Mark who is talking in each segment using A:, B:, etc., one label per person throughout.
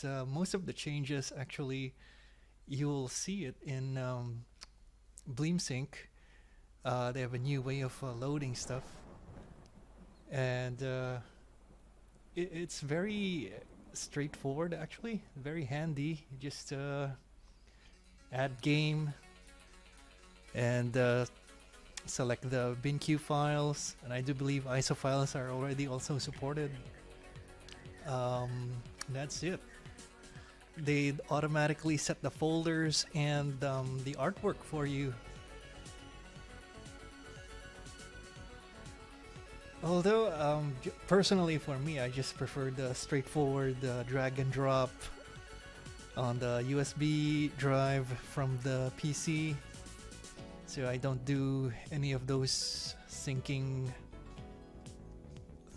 A: because most of the changes actually you'll see it in bleemsync. They have a new way of loading stuff, and it's very straightforward actually, very handy. You just add game and select the binq files, and I do believe ISO files are already also supported. That's it. They automatically set the folders and the artwork for you. Although, personally for me, I just prefer the straightforward drag and drop on the USB drive from the PC. So I don't do any of those syncing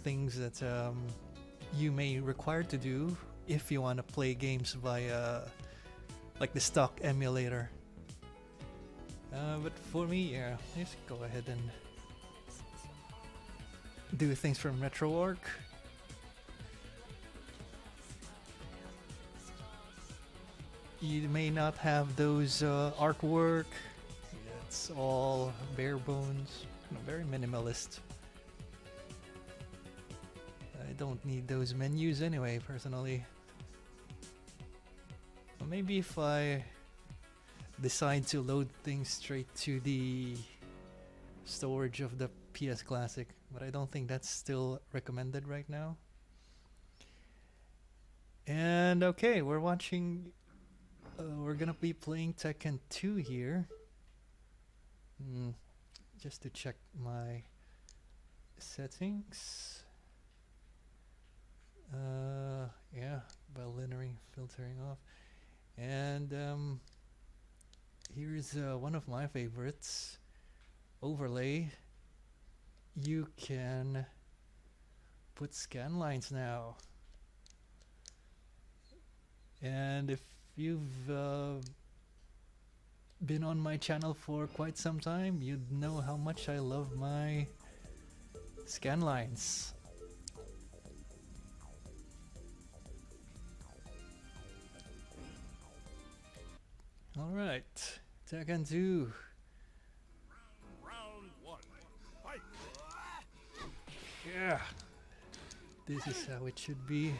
A: things that you may require to do if you want to play games via like the stock emulator. But for me, yeah, let's go ahead and do things from RetroArch. You may not have those artwork. It's all bare bones, very minimalist. I don't need those menus anyway, personally. Or maybe if I decide to load things straight to the storage of the PS Classic, but I don't think that's still recommended right now. And okay, we're watching. We're gonna be playing Tekken 2 here. Just to check my settings. Yeah, bilinear filtering off. And here's one of my favorites, overlay. You can put scan lines now. And if you've been on my channel for quite some time, you'd know how much I love my scan lines. Alright, Tekken 2.
B: Round one, fight!
A: Yeah, this is how it should be.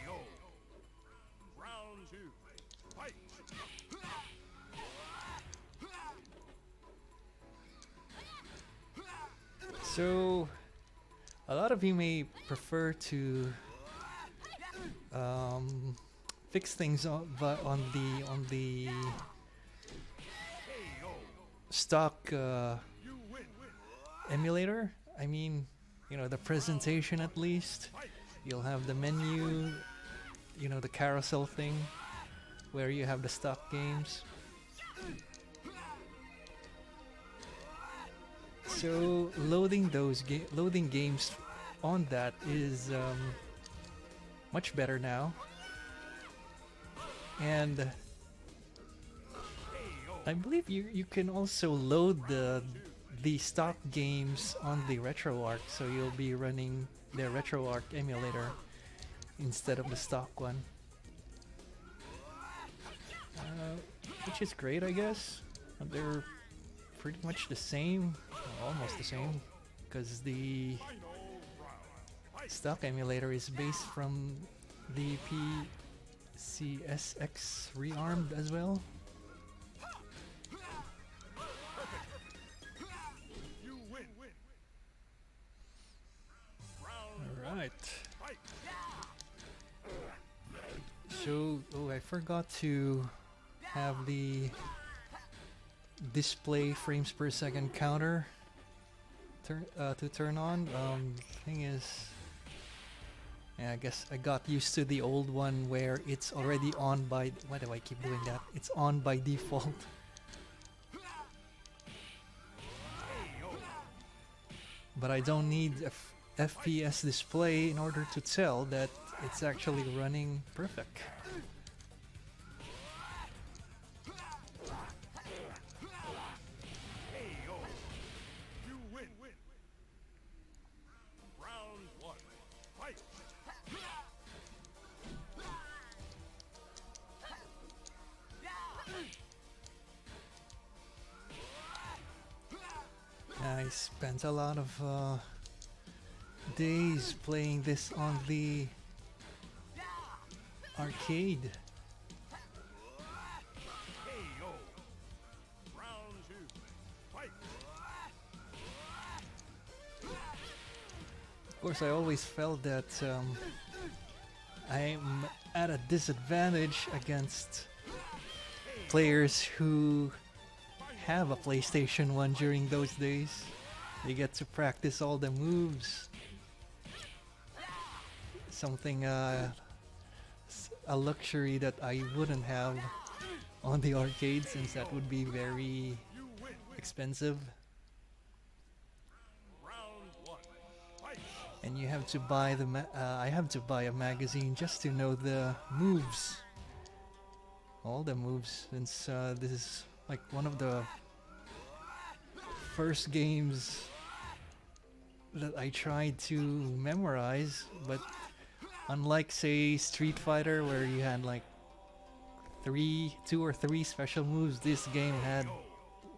B: KO. Round two, fight!
A: So, a lot of you may prefer to fix things on the stock emulator. I mean, you know, the presentation at least. You'll have the menu, you know, the carousel thing where you have the stock games. So loading those games on that is much better now. And I believe you can also load the stock games on the RetroArch, so you'll be running the RetroArch emulator instead of the stock one, which is great, I guess. They're pretty much the same, almost the same, because the stock emulator is based from the PCSX rearmed as well. Alright. So, oh, I forgot to have the display frames per second counter to turn on. Thing is, yeah, I guess I got used to the old one where it's already on by. Why do I keep doing that? It's on by default. But I don't need a FPS display in order to tell that it's actually running perfect. I spent a lot of days playing this on the arcade.
B: KO. Round 2. Fight.
A: Of course, I always felt that I'm at a disadvantage against players who have a PlayStation 1 during those days. They get to practice all the moves. Something, a luxury that I wouldn't have on the arcade, since that would be very
B: You win.
A: expensive.
B: Round 1. Fight.
A: And you have to buy the I have to buy a magazine just to know the moves, all the moves, since this is like one of the first games that I tried to memorize. But unlike, say, Street Fighter, where you had like two or three special moves, this game had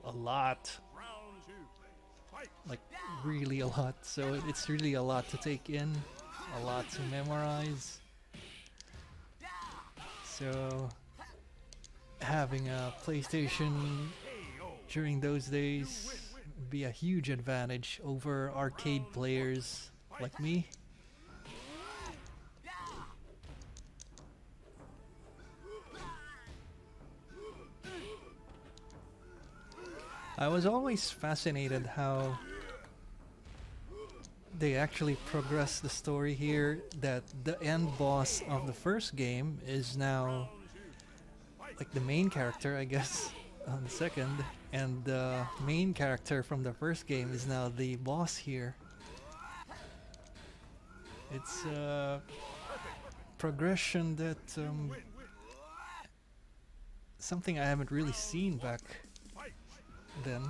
A: a lot,
B: Round 2. Fight.
A: like really a lot. So it's really a lot to take in, a lot to memorize. So having a PlayStation
B: KO.
A: during those days would be a huge advantage over arcade players like me. I was always fascinated how they actually progress the story here, that the end boss of the first game is now like the main character, I guess, on the second, and the main character from the first game is now the boss here. It's a progression that something I haven't really seen back then.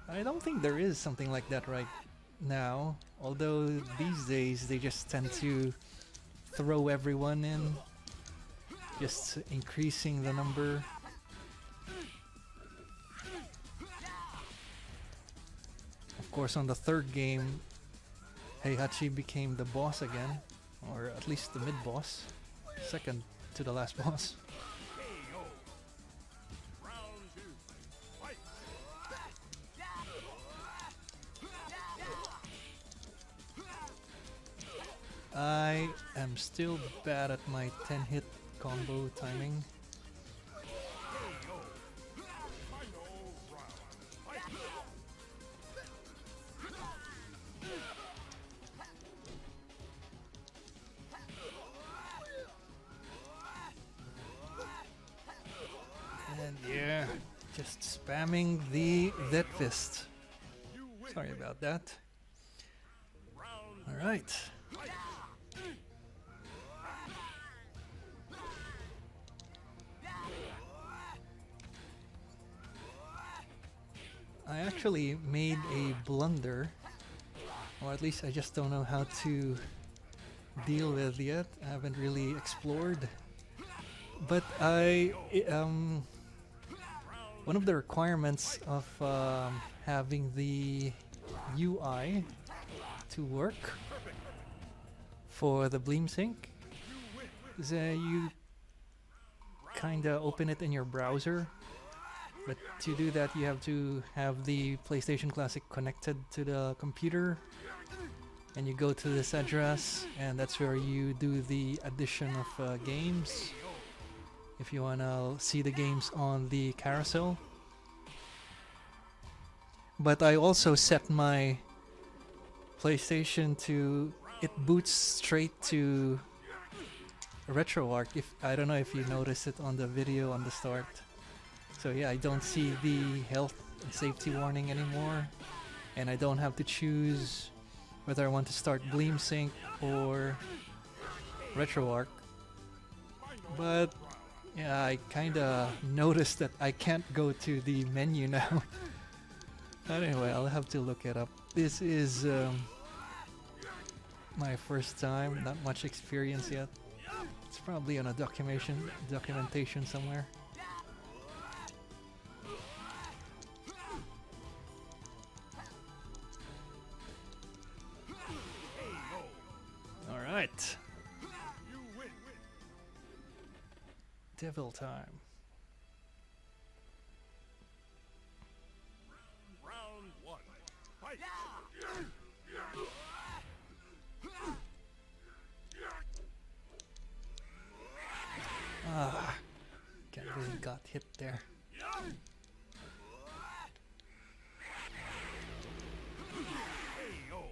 A: I don't think there is something like that right now, although these days they just tend to throw everyone in, just increasing the number. Of course, on the third game, Heihachi became the boss again, or at least the mid-boss, second to the last boss.
B: KO. Round 2. Fight.
A: I am still bad at my 10-hit combo timing.
B: KO. Final round. Fight.
A: And yeah, just spamming the Dead Fist.
B: You win.
A: Sorry about that.
B: Round
A: Alright. I actually made a blunder, or at least I just don't know how to deal with yet. I haven't really explored. But one of the requirements of having the UI to work for the bleemsync is you kinda open it in your browser. But to do that, you have to have the PlayStation Classic connected to the computer, and you go to this address, and that's where you do the addition of games if you want to see the games on the carousel. But I also set my PlayStation to, it boots straight to RetroArch. If I don't know if you noticed it on the video on the start. So yeah, I don't see the health and safety warning anymore, and I don't have to choose whether I want to start bleemsync or RetroArch. But yeah, I kinda noticed that I can't go to the menu now. But anyway, I'll have to look it up. This is my first time, not much experience yet. It's probably on a documentation somewhere. Devil time.
B: Round one. Fight.
A: Ah, can't believe he got hit there.
B: KO.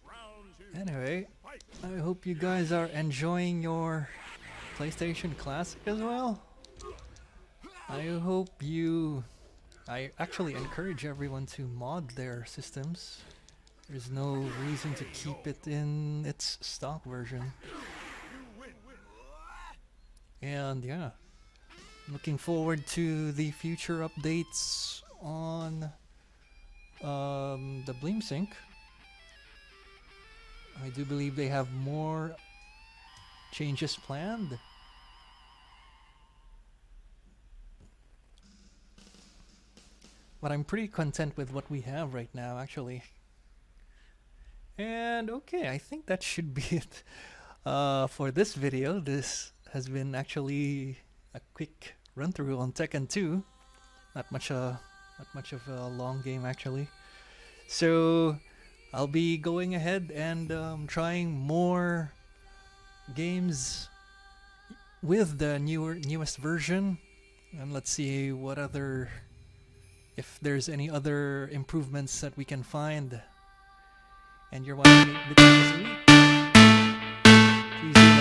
B: Round two.
A: Anyway,
B: Fight.
A: I hope you guys are enjoying your PlayStation Classic as well. I hope you... I actually encourage everyone to mod their systems. There's no reason to keep it in its stock version.
B: You win.
A: And yeah, looking forward to the future updates on the bleemsync. I do believe they have more changes planned. But I'm pretty content with what we have right now, actually. And okay, I think that should be it for this video. This has been actually a quick run through on Tekken 2. Not much of a long game actually. So I'll be going ahead and trying more games with the newest version, and let's see what other, if there's any other improvements that we can find. And you're watching 8-Bit Games a Week. Please